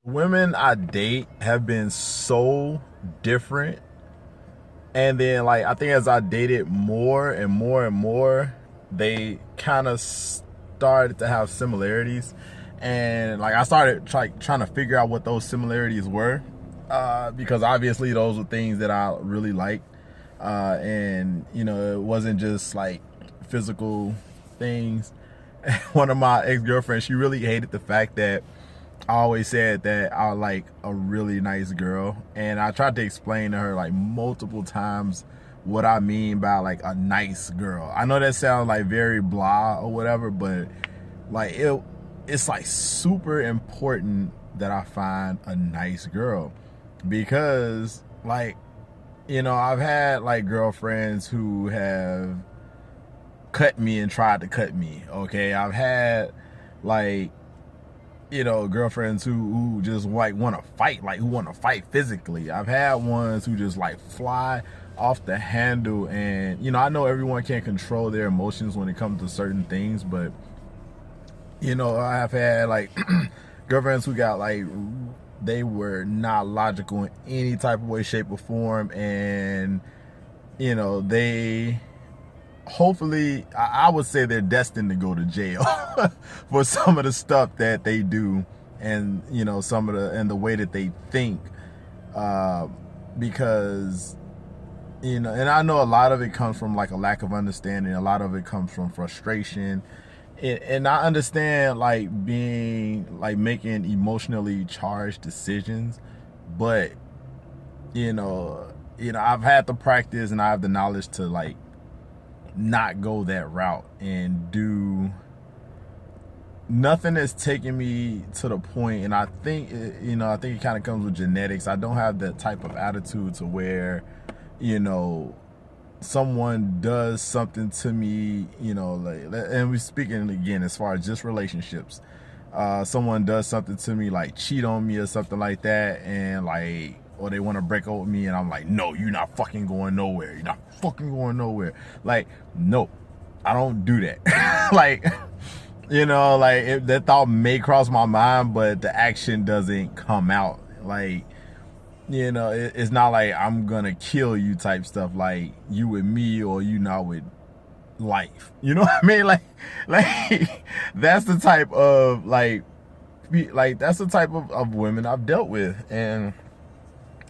Women I date have been so different. And then, like, I think as I dated more and more and more, they kind of started to have similarities. And, like, I started trying to figure out what those similarities were. Because obviously, those were things that I really liked. And, it wasn't just like physical things. One of my ex girlfriends, she really hated the fact that I always said that I like a really nice girl, and I tried to explain to her like multiple times what I mean by like a nice girl. I know that sounds like very blah or whatever, but like it's like super important that I find a nice girl because like I've had like girlfriends who have cut me and tried to cut me. Okay, I've had like girlfriends who just like want to fight, like who want to fight physically. I've had ones who just like fly off the handle, and I know everyone can't control their emotions when it comes to certain things, but I have had like girlfriends who got like they were not logical in any type of way, shape, or form, and they hopefully I would say they're destined to go to jail for some of the stuff that they do, and some of the way that they think, uh, because and I know a lot of it comes from like a lack of understanding, a lot of it comes from frustration, and I understand like being like making emotionally charged decisions, but I've had the practice and I have the knowledge to like not go that route and do nothing that's taking me to the point. And I think I think it kind of comes with genetics. I don't have that type of attitude to where someone does something to me, like, and we're speaking again as far as just relationships. Someone does something to me, like cheat on me or something like that, and like, or they want to break up with me, and I'm like, no, you're not fucking going nowhere. You're not fucking going nowhere. Like, no, I don't do that. Like, that thought may cross my mind, but the action doesn't come out. Like, it's not like I'm gonna kill you type stuff, like you with me or you not with life. You know what I mean? Like that's the type of that's the type of women I've dealt with, and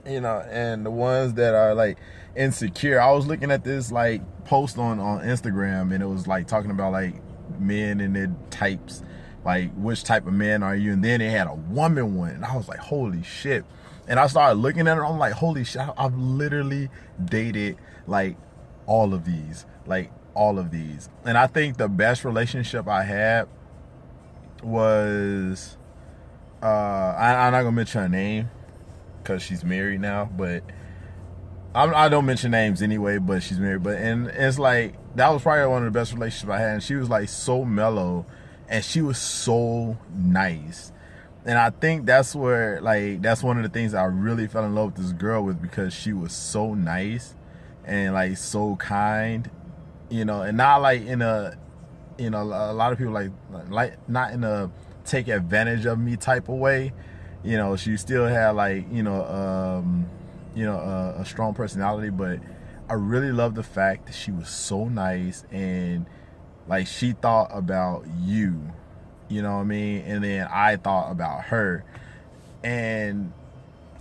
and the ones that are like insecure. I was looking at this like post on Instagram, and it was like talking about like men and their types, like which type of man are you, and then they had a woman one, and I was like, holy shit. And I started looking at it, I'm like, holy shit, I've literally dated like all of these, like all of these. And I think the best relationship I had was I'm not gonna mention her name because she's married now, but I don't mention names anyway, but she's married. But and it's like that was probably one of the best relationships I had, and she was like so mellow, and she was so nice. And I think that's where, like, that's one of the things I really fell in love with this girl with, because she was so nice and like so kind, and not like in a, a lot of people like not in a take advantage of me type of way. She still had like, a strong personality, but I really love the fact that she was so nice, and like she thought about you. You know what I mean? And then I thought about her. And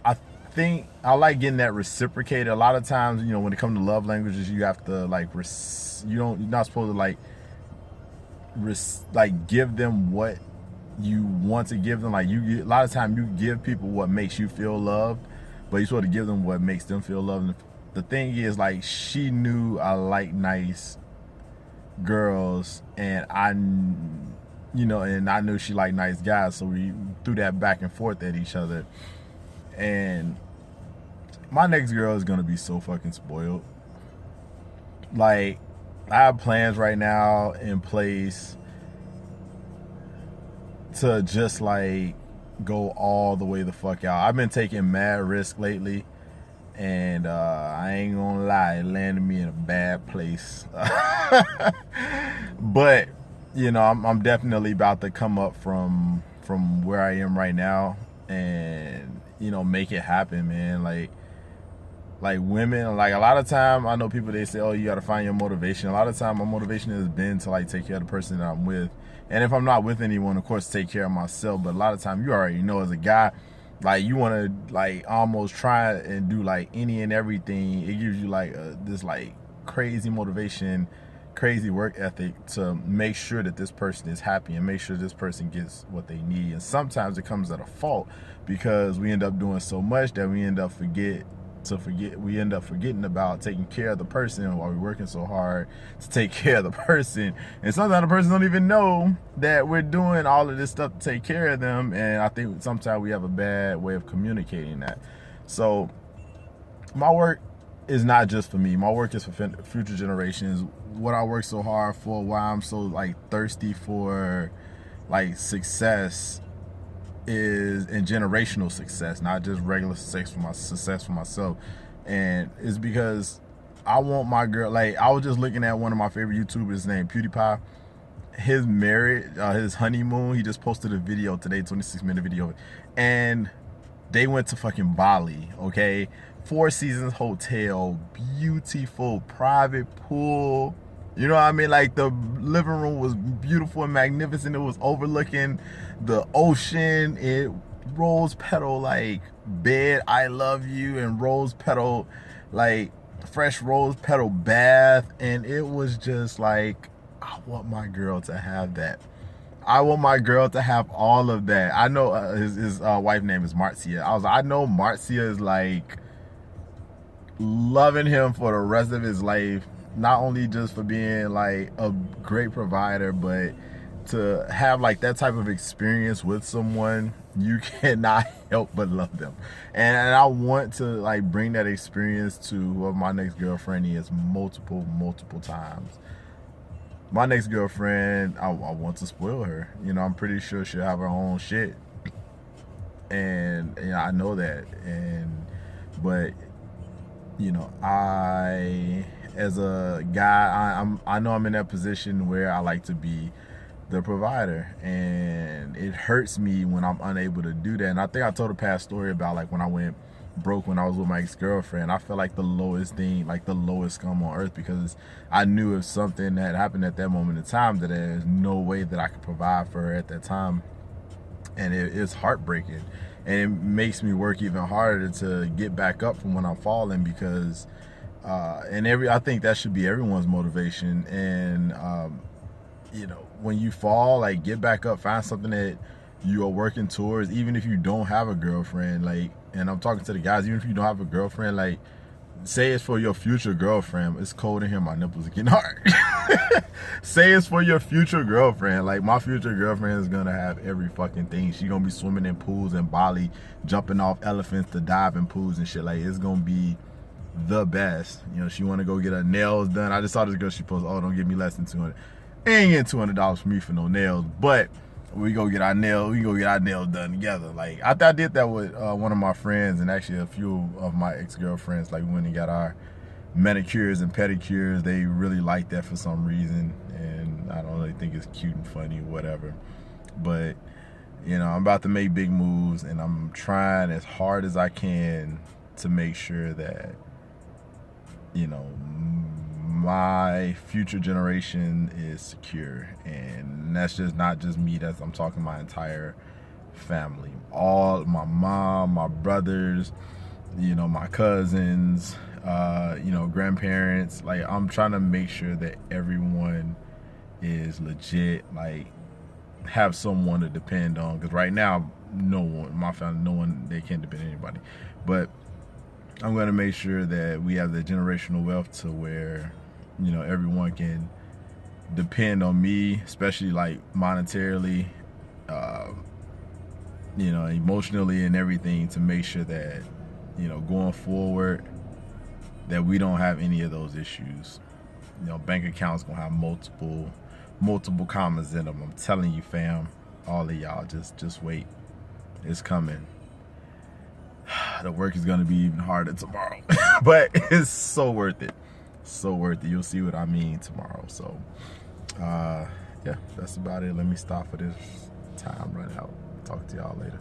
I think I like getting that reciprocated. A lot of times, when it comes to love languages, you have to like, you're not supposed to like give them what you want to give them. Like a lot of times you give people what makes you feel loved, but you're supposed to give them what makes them feel loved. And the thing is, like, she knew I like nice girls, and and I knew she liked nice guys, so we threw that back and forth at each other. And my next girl is gonna be so fucking spoiled. Like, I have plans right now in place to just like go all the way the fuck out. I've been taking mad risk lately, and I ain't gonna lie, it landed me in a bad place. But I'm definitely about to come up from where I am right now, and make it happen, man. Like women, like a lot of time I know people, they say, oh, you got to find your motivation. A lot of time my motivation has been to like take care of the person that I'm with, and if I'm not with anyone, of course, take care of myself. But a lot of time, you already know, as a guy, like you want to like almost try and do like any and everything. It gives you like this like crazy motivation, crazy work ethic to make sure that this person is happy and make sure this person gets what they need. And sometimes it comes at a fault, because we end up doing so much that we end up forgetting about taking care of the person while we're working so hard to take care of the person. And sometimes the person don't even know that we're doing all of this stuff to take care of them. And I think sometimes we have a bad way of communicating that. So my work is not just for me. My work is for future generations. What I work so hard for, why I'm so like thirsty for like success is in generational success, not just regular success for myself. And it's because I want my girl, like I was just looking at one of my favorite YouTubers named PewDiePie. His marriage, his honeymoon, he just posted a video today, 26-minute video, and they went to fucking Bali, okay? 4 Seasons hotel, beautiful private pool. You know what I mean? Like the living room was beautiful and magnificent. It was overlooking the ocean. It rose petal like bed, I love you, and rose petal like fresh rose petal bath. And it was just like, I want my girl to have that. I want my girl to have all of that. I know his wife name is Marcia. I know Marcia is like loving him for the rest of his life, not only just for being like a great provider, but to have like that type of experience with someone, you cannot help but love them. And I want to like bring that experience to whoever my next girlfriend is multiple times. My next girlfriend, I want to spoil her. I'm pretty sure she'll have her own shit, and I know that. But I, as a guy, I know I'm in that position where I like to be the provider, and it hurts me when I'm unable to do that. And I think I told a past story about like when I went broke when I was with my ex-girlfriend. I felt like the lowest thing, like the lowest scum on earth, because I knew if something had happened at that moment in time, that there's no way that I could provide for her at that time. And it's heartbreaking, and it makes me work even harder to get back up from when I'm falling, because I think that should be everyone's motivation. And when you fall, like get back up, find something that you are working towards, even if you don't have a girlfriend. Like, and I'm talking to the guys, even if you don't have a girlfriend, like say it's for your future girlfriend. It's cold in here, my nipples are getting hard. Say it's for your future girlfriend. Like my future girlfriend is gonna have every fucking thing. She gonna be swimming in pools in Bali, jumping off elephants to dive in pools and shit. Like it's gonna be the best. She wanna go get her nails done. I just saw this girl, she posted, oh, don't give me less than 200. Ain't getting $200 from me for no nails, but we go get our nails done together. Like I did that with one of my friends, and actually a few of my ex-girlfriends. Like we went and got our manicures and pedicures. They really like that for some reason, and I don't really think it's cute and funny, whatever. But I'm about to make big moves, and I'm trying as hard as I can to make sure that my future generation is secure. And that's just not just me, I'm talking my entire family, all my mom, my brothers, my cousins, grandparents. Like I'm trying to make sure that everyone is legit, like have someone to depend on, because right now no one, my family, they can't depend on anybody. But I'm going to make sure that we have the generational wealth to where everyone can depend on me, especially like monetarily, emotionally and everything, to make sure that going forward that we don't have any of those issues. Bank accounts gonna have multiple commas in them. I'm telling you, fam, all of y'all, just wait, it's coming. The work is gonna be even harder tomorrow, but it's so worth it. So worth it. You'll see what I mean tomorrow. So yeah, that's about it. Let me stop for this time run out. Talk to y'all later.